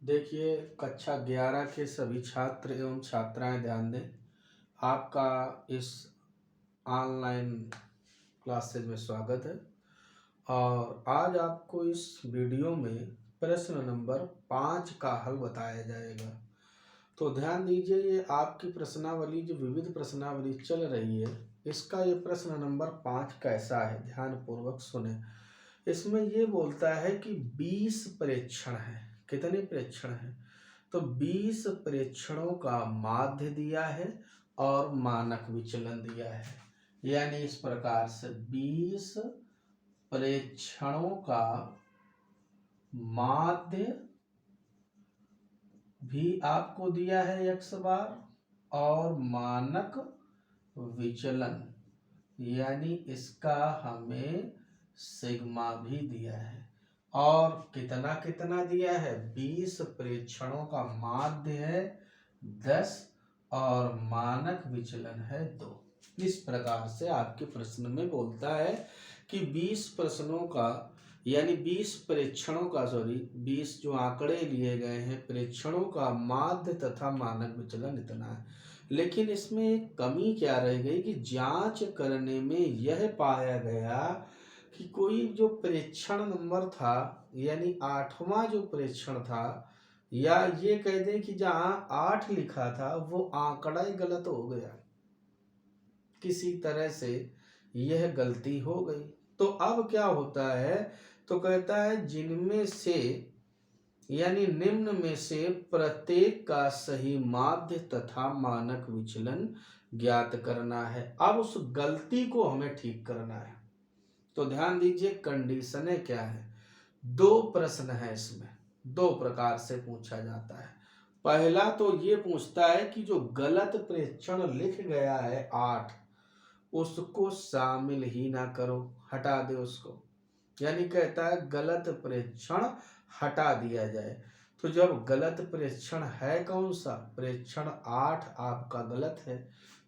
देखिए, कक्षा 11 के सभी छात्र एवं छात्राएं ध्यान दें। आपका इस ऑनलाइन क्लासेज में स्वागत है और आज आपको इस वीडियो में प्रश्न नंबर 5 का हल बताया जाएगा। तो ध्यान दीजिए, ये आपकी प्रश्नावली जो विविध प्रश्नावली चल रही है, इसका ये प्रश्न नंबर 5 कैसा है, ध्यानपूर्वक सुने। इसमें ये बोलता है कि 20 प्रेक्षण है। कितने प्रेक्षण हैं? तो 20 प्रेक्षणों का माध्य दिया है और मानक विचलन दिया है। यानी इस प्रकार से 20 प्रेक्षणों का माध्य भी आपको दिया है x बार और मानक विचलन यानी इसका हमें सिग्मा भी दिया है। और कितना कितना दिया है? 20 प्रेक्षणों का माध्य है 10 और मानक विचलन है 2। इस प्रकार से आपके प्रश्न में बोलता है कि 20 प्रश्नों का यानी 20 प्रेक्षणों का 20 जो आंकड़े लिए गए हैं प्रेक्षणों का माध्य तथा मानक विचलन इतना है। लेकिन इसमें एक कमी क्या रह गई कि जांच करने में यह पाया गया कि कोई जो प्रेक्षण नंबर था यानी 8वां जो प्रेक्षण था, या ये कह दें कि जहां 8 लिखा था वो आंकड़ा ही गलत हो गया, किसी तरह से यह गलती हो गई। तो अब क्या होता है? तो कहता है जिनमें से यानी निम्न में से प्रत्येक का सही माध्य तथा मानक विचलन ज्ञात करना है। अब उस गलती को हमें ठीक करना है। तो ध्यान दीजिए, कंडीशनें क्या है। 2 प्रश्न है, इसमें 2 प्रकार से पूछा जाता है। पहला तो ये पूछता है कि जो गलत प्रेक्षण लिख गया है 8, उसको शामिल ही ना करो, हटा दे उसको। यानी कहता है गलत प्रेक्षण हटा दिया जाए। तो जब गलत प्रेक्षण है कौन सा? प्रेक्षण 8 आपका गलत है।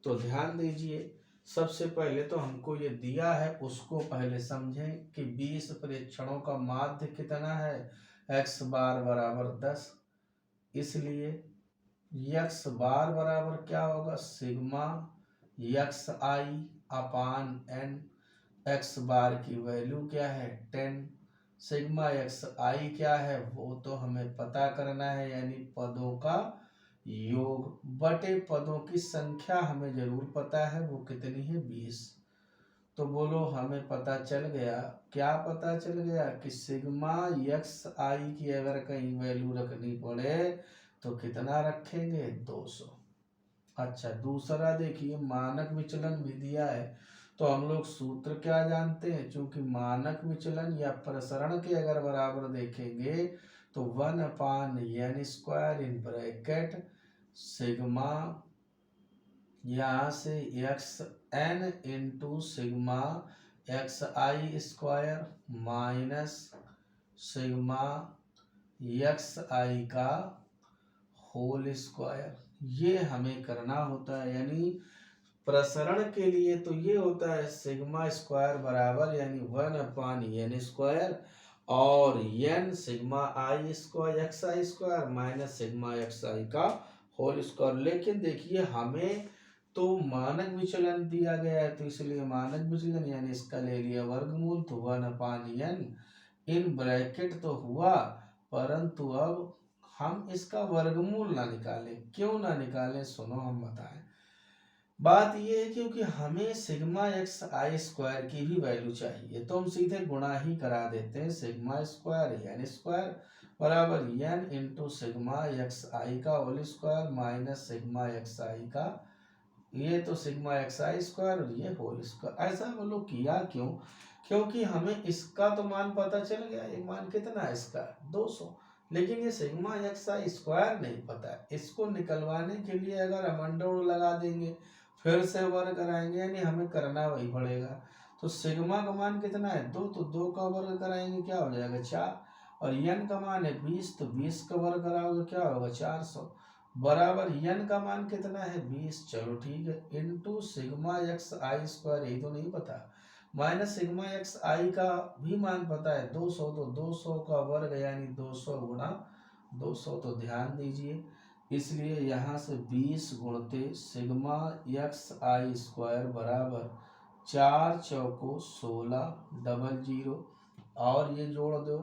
तो ध्यान दीजिए, सबसे पहले तो हमको ये दिया है उसको पहले समझें कि 20 प्रेक्षणों का माध्य कितना है? x बार बराबर 10। इसलिए x बार बराबर क्या होगा? सिग्मा एक्स आई अपान n। x बार की वैल्यू क्या है? 10। सिग्मा एक्स आई क्या है वो तो हमें पता करना है, यानी पदों का योग बटे पदों की संख्या हमें जरूर पता है, वो कितनी है? 20। तो बोलो, हमें पता चल गया। क्या पता चल गया? कि सिग्मा एक्स आई की अगर कहीं वैल्यू रखनी पड़े तो कितना रखेंगे? 200। अच्छा, दूसरा देखिए, मानक विचलन भी दिया है। तो हम लोग सूत्र क्या जानते हैं? चूंकि मानक विचलन या प्रसरण के अगर बराबर देखेंगे तो 1/n² इन ब्रैकेट सिग्मा यहाँ से xn into sigma X I square minus sigma X I का होल स्क्वायर, ये हमें करना होता है। यानी प्रसरण के लिए तो ये होता है सिग्मा स्क्वायर बराबर यानी 1/n² और n sigma I square x I square minus sigma X I का होल स्क्वायर। लेकिन देखिए, हमें तो मानक विचलन दिया गया है, तो इसलिए मानक विचलन यानी इसका ले लिया वर्गमूल, तो 1/n इन ब्रैकेट तो हुआ, परंतु अब हम इसका वर्गमूल ना निकालें। क्यों ना निकालें? सुनो, हम बताएं। बात ये है क्योंकि हमें सिग्मा एक्स आई स्क्वायर की भी वैल्यू चाहिए, तो हम सीधे गुणा ही करा देते हैं। सिग्मा स्क्वायर एन स्क्वायर बराबर N into sigma X I का whole square minus sigma X I का, ये तो सिग्मा एक्स आई स्क्वायर और ये होल स्क्वायर। ऐसा हम लोग किया क्यों? क्योंकि हमें इसका तो मान पता चल गया, एक मान कितना है इसका? 200। लेकिन ये सिग्मा एक्स आई स्क्वायर नहीं पता है। इसको निकलवाने के लिए अगर हम अंडर लगा देंगे, फिर से वर्ग कराएंगे, यानी हमें करना वही पड़ेगा। तो सिग्मा का मान कितना है? 2, तो 2 का वर्ग कराएंगे क्या हो जाएगा? 4। और n का मान है 20, तो 20 का वर्ग कराओगे क्या होगा? 400 बराबर n का मान कितना है? 20। चलो ठीक है, into sigma X I square, यही तो नहीं पता, माइनस सिग्मा एक्स आई का भी मान पता है 200, तो 200 का वर्ग यानी 200 गुणा 200 तो ध्यान दीजिए, इसलिए यहाँ से 20 गुणते सिग्मा एक्स आई स्क्वायर बराबर 4 चौको 16 डबल जीरो, और ये जोड़ दो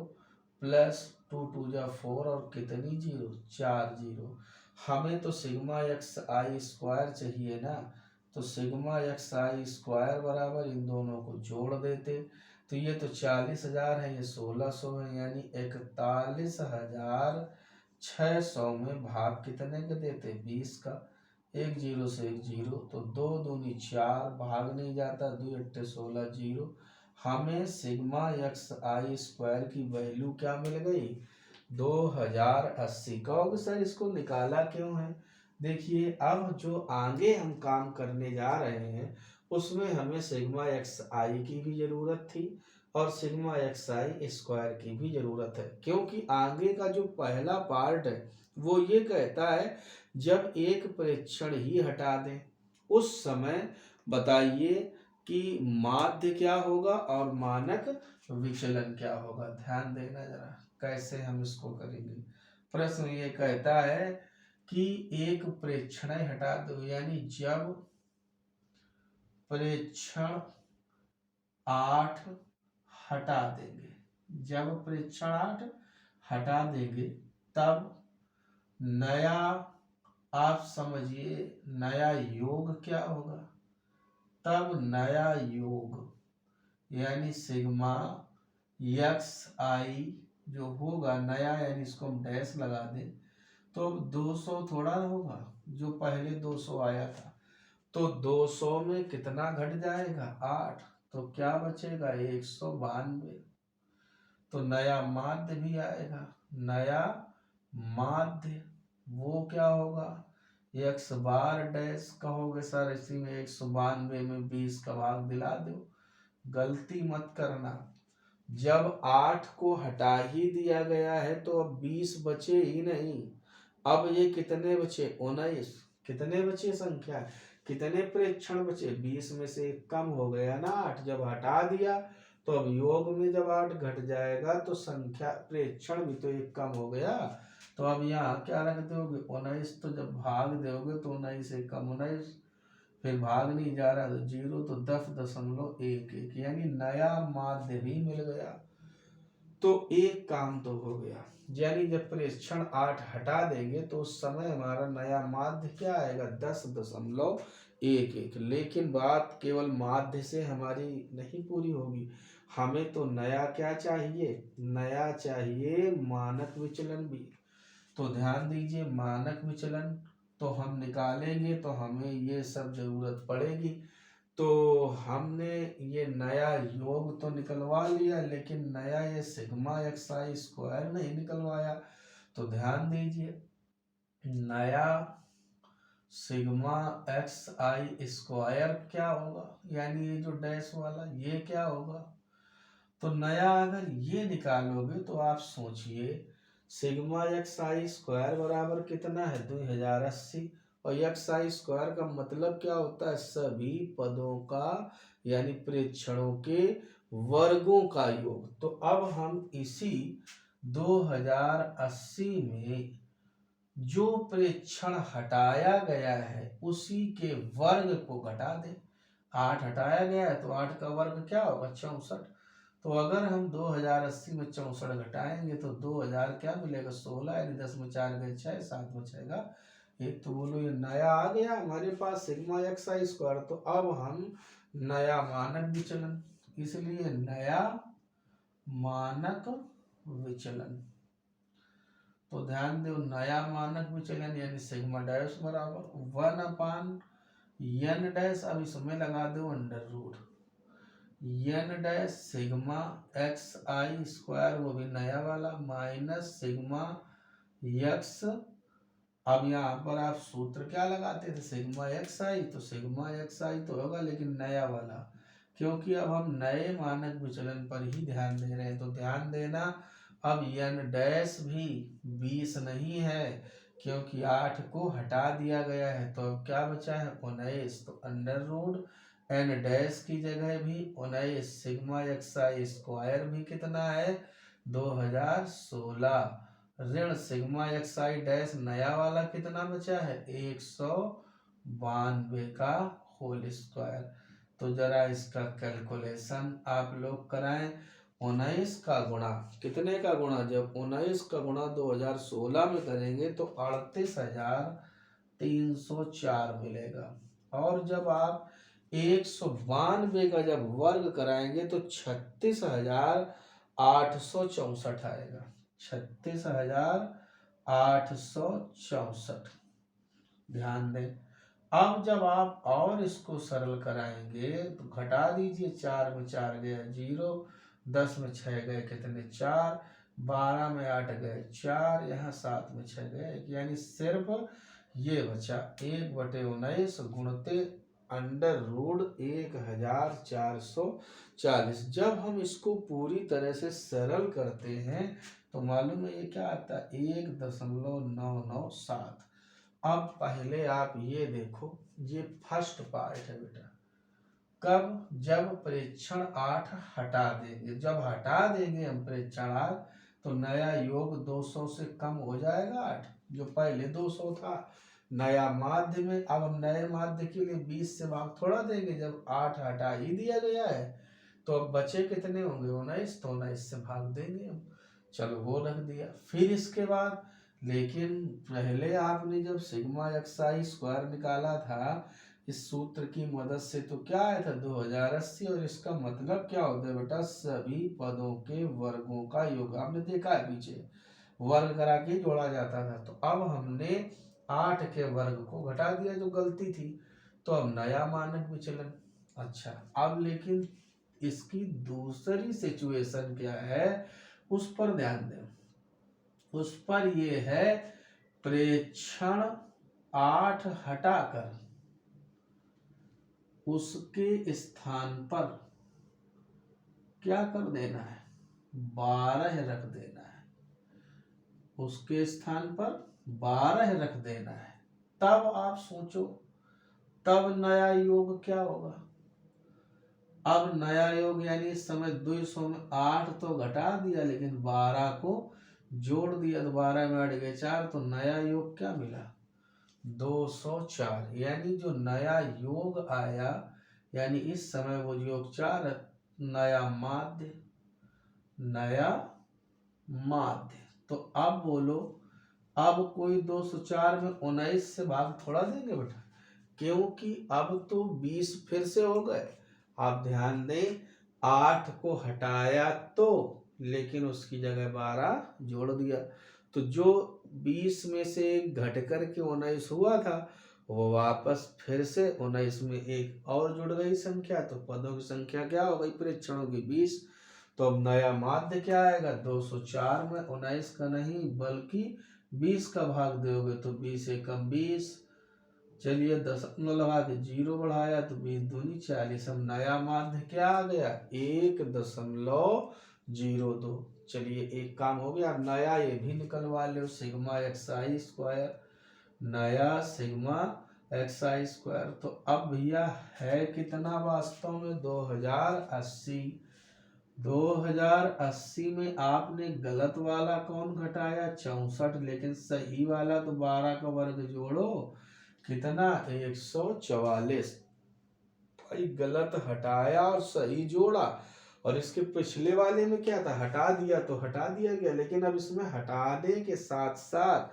प्लस 2 2 जा 4 और कितनी जीरो 4 जीरो। हमें तो सिग्मा एक्स आई स्क्वायर चाहिए ना, तो सिग्मा एक्स आई स्क्वायर बराबर इन दोनों को जोड़ देते, तो ये तो 40,000 है, ये 1600 है, यानी 41,600 में भाग कितने के देते 20 का, एक जीरो से एक जीरो, तो 2 दूनी 4, भाग नहीं जाता, 2 अट्ठे 16 जीरो। हमें सिग्मा एक्स आई स्क्वायर की वैल्यू क्या मिल गई 2080। कहोगे सर इसको निकाला क्यों है? देखिए अब जो आगे हम काम करने जा रहे हैं उसमें हमें सिग्मा एक्स आई की भी ज़रूरत थी और सिग्मा एक्स आई स्क्वायर की भी ज़रूरत है, क्योंकि आगे का जो पहला पार्ट है वो ये कहता है जब एक प्रेक्षण ही हटा दें उस समय बताइए कि माध्य क्या होगा और मानक विचलन क्या होगा। ध्यान देना जरा कैसे हम इसको करेंगे। प्रश्न ये कहता है कि एक प्रेक्षण हटा दो, यानी जब प्रेक्षण 8 हटा देंगे, जब प्रेक्षण 8 हटा देंगे तब नया, आप समझिए नया योग क्या होगा, तब नया योग यानी सिग्मा एक्स आई जो होगा नया, यानी इसको हम डैश लगा दें तो 200 थोड़ा होगा जो पहले 200 आया था, तो 200 में कितना घट जाएगा 8, तो क्या बचेगा 192, तो नया माध्य भी आएगा, नया माध्य वो क्या होगा एक्स बार डैश। कहोगे सर इसी में 192 में 20 का भाग दिला दो, गलती मत करना, जब 8 को हटा ही दिया गया है तो अब 20 बचे ही नहीं, अब ये कितने बचे 19, कितने बचे संख्या, कितने प्रेक्षण बचे 20 में से एक कम हो गया ना 8, जब हटा दिया तो अब योग में जब 8 घट जाएगा तो संख्या प्रेक्षण भी तो एक कम हो गया, तो अब यहाँ क्या रख दोगे 19, तो जब भाग दोगे तो 19 से कम 19, फिर भाग नहीं जा रहा तो जीरो, तो 10.11 यानी नया माध्य भी मिल गया, तो एक काम तो हो गया, यानी जब प्रेक्षण 8 हटा देंगे तो उस समय हमारा नया माध्य क्या आएगा 10.11। लेकिन बात केवल माध्य से हमारी नहीं पूरी होगी, हमें तो नया क्या चाहिए, नया चाहिए मानक विचलन भी। तो ध्यान दीजिए मानक विचलन तो हम निकालेंगे तो हमें ये सब जरूरत पड़ेगी, तो हमने ये नया योग तो निकलवा लिया लेकिन नया ये सिग्मा एक्स आई स्क्वायर नहीं निकलवाया, तो ध्यान दीजिए नया सिग्मा एक्स आई स्क्वायर क्या होगा, यानी ये जो डैश वाला ये क्या होगा, तो नया अगर ये निकालोगे तो आप सोचिए सिग्मा एक्स आई स्क्वायर बराबर कितना है 2080, और एक्स आई स्क्वायर का मतलब क्या होता है सभी पदों का यानी प्रेक्षणों के वर्गों का योग। तो अब हम इसी 2080 में जो प्रेक्षण हटाया गया है उसी के वर्ग को घटा दें, 8 हटाया गया है तो 8 का वर्ग क्या होगा 64, तो अगर हम 2080 में 64 घटाएंगे तो 2000 क्या मिलेगा 16, यानी 10 में 4 गए 6, 7 बचेगा एक, तो बोलो ये नया आ गया हमारे पास सिग्मा एक्स आई स्क्वायर। तो अब हम नया मानक विचलन, इसलिए नया मानक विचलन, तो ध्यान दो नया मानक विचलन यानी सिग्मा डैश बराबर 1/n डैश, अब इसमें लगा दो under root n dash sigma X I square वो भी नया वाला माइनस सिग्मा एक्स, अब यहाँ पर आप सूत्र क्या लगाते थे सिग्मा एक्स आई, तो सिग्मा एक्स आई तो होगा लेकिन नया वाला, क्योंकि अब हम नए मानक विचलन पर ही ध्यान दे रहे हैं, तो ध्यान देना अब n डैश भी 20 नहीं है क्योंकि 8 को हटा दिया गया है, तो अब क्या बचा है 19, तो अंडर रूट n डैश की जगह भी 19 सिग्मा एक्स आई स्क्वायर भी कितना है 2016, ऋण सिग्मा एक्स आई डैश नया वाला कितना बचा है 192 का होल स्क्वायर। तो जरा इसका कैलकुलेशन आप लोग कराएं। 19 का गुणा कितने का गुणा, जब 19 का गुणा 2016 में करेंगे तो 38,304 मिलेगा। और जब आप 192 का जब वर्ग कराएंगे तो 36,864 आएगा। 36,864 ध्यान दें। अब जब आप और इसको सरल कराएंगे तो घटा दीजिए, 4 में 4 गया 0, 10 में 6 गए कितने 4, 12 में 8 गए 4, यहाँ 7 में 6 गए 1, यानी सिर्फ ये बचा 1/19 गुणते √1440। जब हम इसको पूरी तरह से सरल करते हैं तो मालूम है ये क्या आता है 1.997। अब पहले आप ये देखो, ये फर्स्ट पार्ट है बेटा। कब, जब प्रेक्षण 8 हटा देंगे। जब हटा देंगे हम प्रेक्षण 8 तो नया योग 200 से कम हो जाएगा 8, जो पहले 200 था। नया माध्य में अब हम नए माध्य के लिए 20 से भाग थोड़ा देंगे, जब 8 हटा ही दिया गया है तो अब बचे कितने होंगे 19, तो 19 से भाग देंगे हम। चलो वो रख दिया। फिर इसके बाद लेकिन पहले आपने जब सिग्मा एक्स आई स्क्वायर निकाला था इस सूत्र की मदद से तो क्या आया था 2080, और इसका मतलब क्या होता है बेटा सभी पदों के वर्गों का योग। आपने देखा है पीछे वर्ग करा के जोड़ा जाता था। तो अब हमने 8 के वर्ग को घटा दिया जो गलती थी, तो अब नया मानक विचलन। अच्छा, अब लेकिन इसकी दूसरी सिचुएशन क्या है उस पर ध्यान दें। उस पर ये है प्रेक्षण 8 हटाकर उसके स्थान पर क्या कर देना है 12 रख देना है। उसके स्थान पर 12 रख देना है। तब आप सोचो तब नया योग क्या होगा। अब नया योग यानी इस समय 200 में 8 तो घटा दिया लेकिन 12 को जोड़ दिया, तो 12 में 8 गए 4, तो नया योग क्या मिला 204। यानी जो नया योग आया यानी इस समय वो योग 4 नया माध्य, नया माध्य। तो अब बोलो, अब कोई 204 में 19 से भाग थोड़ा देंगे बेटा, क्योंकि अब तो 20 फिर से हो गए। आप ध्यान दें 8 को हटाया तो लेकिन उसकी जगह 12 जोड़ दिया, तो जो 20 में से घट कर के 19 हुआ था वो वापस फिर से 19 में एक और जुड़ गई संख्या, तो पदों की संख्या क्या हो गई प्रेक्षणों की 20। तो अब नया माध्य क्या आएगा 204 में 19 का नहीं बल्कि 20 का भाग दोगे तो 20 एकम 20। चलिए दशमलव लगा के 0 बढ़ाया तो 20 दूनी 40। अब नया माध्य क्या आ गया 1.02। चलिए एक काम हो गया। अब नया ये भी निकलवा लो सिग्मा एक्स आई स्क्वायर, नया सिग्मा एक्स आई स्क्वायर। तो अब भैया है कितना वास्तव में 2080। 2080 में आपने गलत वाला कौन घटाया 64, लेकिन सही वाला तो 12 का वर्ग जोड़ो कितना 144। भाई गलत हटाया और सही जोड़ा, और इसके पिछले वाले में क्या था हटा दिया तो हटा दिया गया, लेकिन अब इसमें हटाने के साथ साथ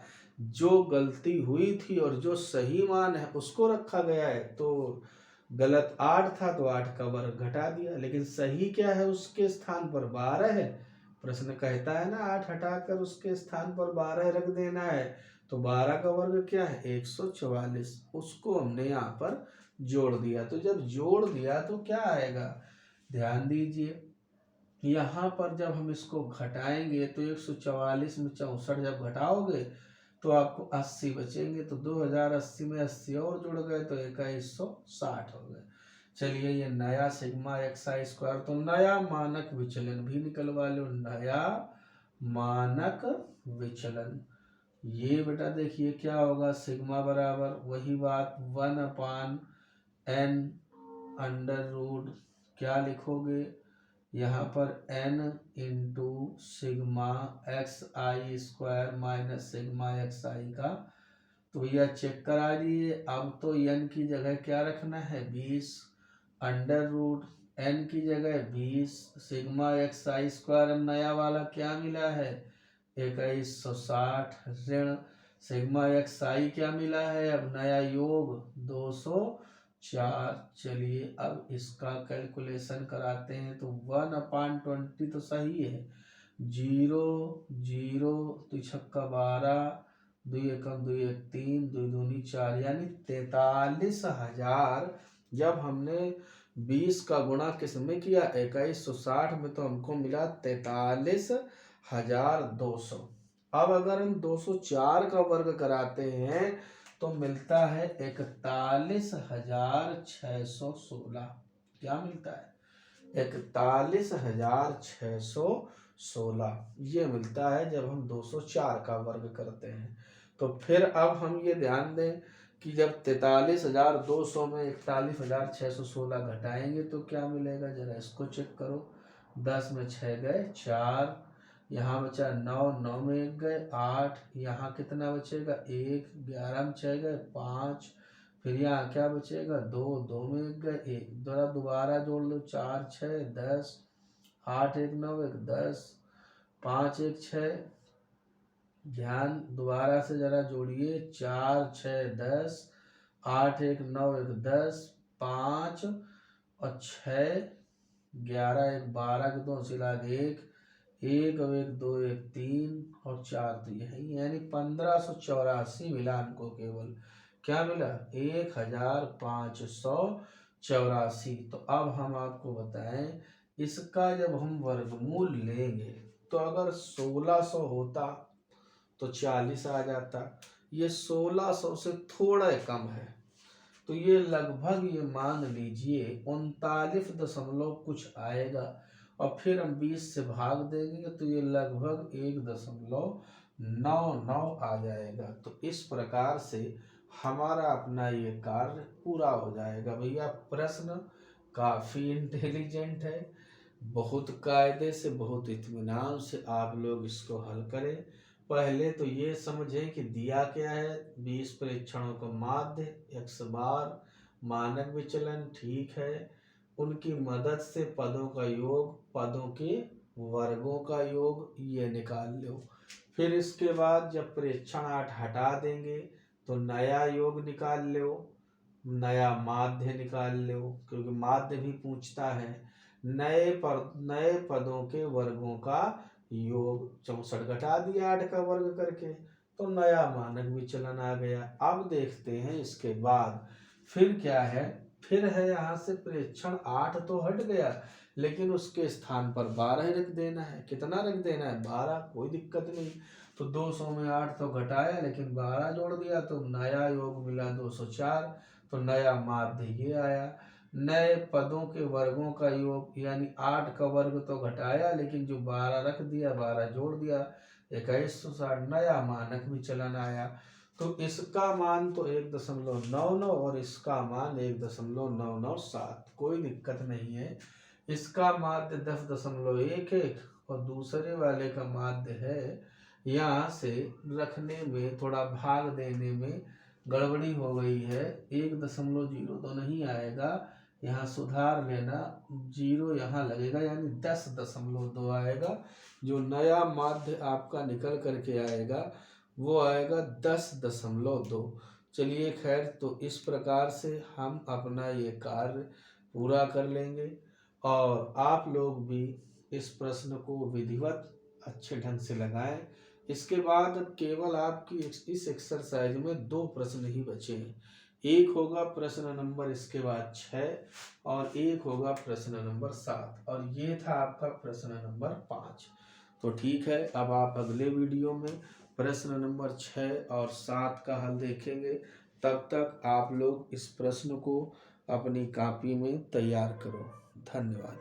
जो गलती हुई थी और जो सही मान है उसको रखा गया है। तो गलत 8 था तो 8 का वर्ग घटा दिया, लेकिन सही क्या है उसके स्थान पर 12 है। प्रश्न कहता है ना 8 हटाकर उसके स्थान पर 12 रख देना है, तो 12 का वर्ग क्या है 144, उसको हमने यहाँ पर जोड़ दिया। तो जब जोड़ दिया तो क्या आएगा ध्यान दीजिए, यहाँ पर जब हम इसको घटाएंगे तो 144 में 64 जब घटाओगे तो आपको 80 बचेंगे, तो 2080 में 80 और जुड़ गए तो 2160 हो गए। चलिए ये नया सिग्मा एक्स आई स्क्वायर, तो नया मानक विचलन भी निकलवा लो, नया मानक विचलन। ये बेटा देखिए क्या होगा सिग्मा बराबर वही बात 1/n अंडर रूट क्या लिखोगे यहाँ पर n into sigma X I square minus sigma X I का, तो यह चेक करा लिए। अब तो n की जगह क्या रखना है 20, अंडर रूट n की जगह 20 सिग्मा एक्स आई स्क्वायर। अब नया वाला क्या मिला है 2160 ऋण सिग्मा एक्स आई क्या मिला है, अब नया योग 204। चलिए अब इसका कैलकुलेशन कराते हैं। तो 1/20 तो सही है, 0 0 तो छक्का 12, 2 एकम 2 एक 3, 2 दूनी 4, यानी 43,000। जब हमने 20 का गुणा किस में किया 2160 में, तो हमको मिला 43,200। अब अगर हम 204 का वर्ग कराते हैं तो मिलता है 41,616। क्या मिलता है 41,616 ये मिलता है जब हम 204 का वर्ग करते हैं। तो फिर अब हम ये ध्यान दें कि जब 43,200 में 41,616 घटाएंगे तो क्या मिलेगा, जरा इसको चेक करो। 10 में 6 गए 4, यहाँ बचा 9, 9 में 1 गए 8, यहाँ कितना बचेगा 1, 11 में 6 गए 5, फिर यहाँ क्या बचेगा 2, 2 में 1 गए 1, दोबारा जोड़ लो 4 6 10, 8 1 9 1 10, 5 1 6, ध्यान दोबारा से जरा जोड़िए 4 6 10, 8 1 9 1 10, 5 और 6, 11 1 12 के 2 सिला 1, 1 और 1 2 1 3 और 4 तो यही, यानी 1584 मिला हमको। केवल क्या मिला 1584। तो अब हम आपको बताएं इसका जब हम वर्गमूल लेंगे तो अगर 1600 होता तो 40 आ जाता, ये 1600 से थोड़ा कम है, तो ये लगभग ये मान लीजिए 39 दशमलव कुछ आएगा। और फिर हम 20 से भाग देंगे तो ये लगभग 1.99 आ जाएगा। तो इस प्रकार से हमारा अपना ये कार्य पूरा हो जाएगा। भैया प्रश्न काफ़ी इंटेलिजेंट है, बहुत कायदे से बहुत इत्मीनान से आप लोग इसको हल करें। पहले तो ये समझें कि दिया क्या है, 20 परीक्षणों का माध्य, x बार, मानक विचलन, ठीक है, उनकी मदद से पदों का योग, पदों के वर्गों का योग ये निकाल लो। फिर इसके बाद जब परीक्षण 8 हटा देंगे तो नया योग निकाल लो, नया माध्य निकाल लो, क्योंकि माध्य भी पूछता है। नए पदों के वर्गों का योग 64 घटा दिया 8 का वर्ग करके, तो नया मानक विचलन आ गया। अब देखते हैं इसके बाद फिर क्या है, फिर है यहाँ से परीक्षण 8 तो हट गया, लेकिन उसके स्थान पर 12 रख देना है। कितना रख देना है 12, कोई दिक्कत नहीं। तो 200 में 8 तो घटाया, लेकिन 12 जोड़ दिया तो नया योग मिला 204, तो नया माध्य ये आया। नए पदों के वर्गों का योग, यानी 8 का वर्ग तो घटाया, लेकिन जो 12 रख दिया 12 जोड़ दिया 2160, नया मानक विचलन आया। तो इसका मान तो 1.99 और इसका मान 1.997, कोई दिक्कत नहीं है। इसका माध्य 10.11 और दूसरे वाले का माध्य है, यहाँ से रखने में थोड़ा भाग देने में गड़बड़ी हो गई है, 1.0 तो नहीं आएगा, यहाँ सुधार लेना, 0 यहाँ लगेगा, यानी 10.2 आएगा। जो नया माध्य आपका निकल करके आएगा वो आएगा 10.2। चलिए खैर, तो इस प्रकार से हम अपना ये कार्य पूरा कर लेंगे और आप लोग भी इस प्रश्न को विधिवत अच्छे ढंग से लगाएं। इसके बाद अब केवल आपकी इस एक्सरसाइज में 2 प्रश्न ही बचे हैं। एक होगा प्रश्न नंबर इसके बाद 6 और एक होगा प्रश्न नंबर 7, और ये था आपका प्रश्न नंबर 5। तो ठीक है, अब आप अगले वीडियो में प्रश्न नंबर 6 और 7 का हल देखेंगे। तब तक आप लोग इस प्रश्न को अपनी कॉपी में तैयार करो। धन्यवाद।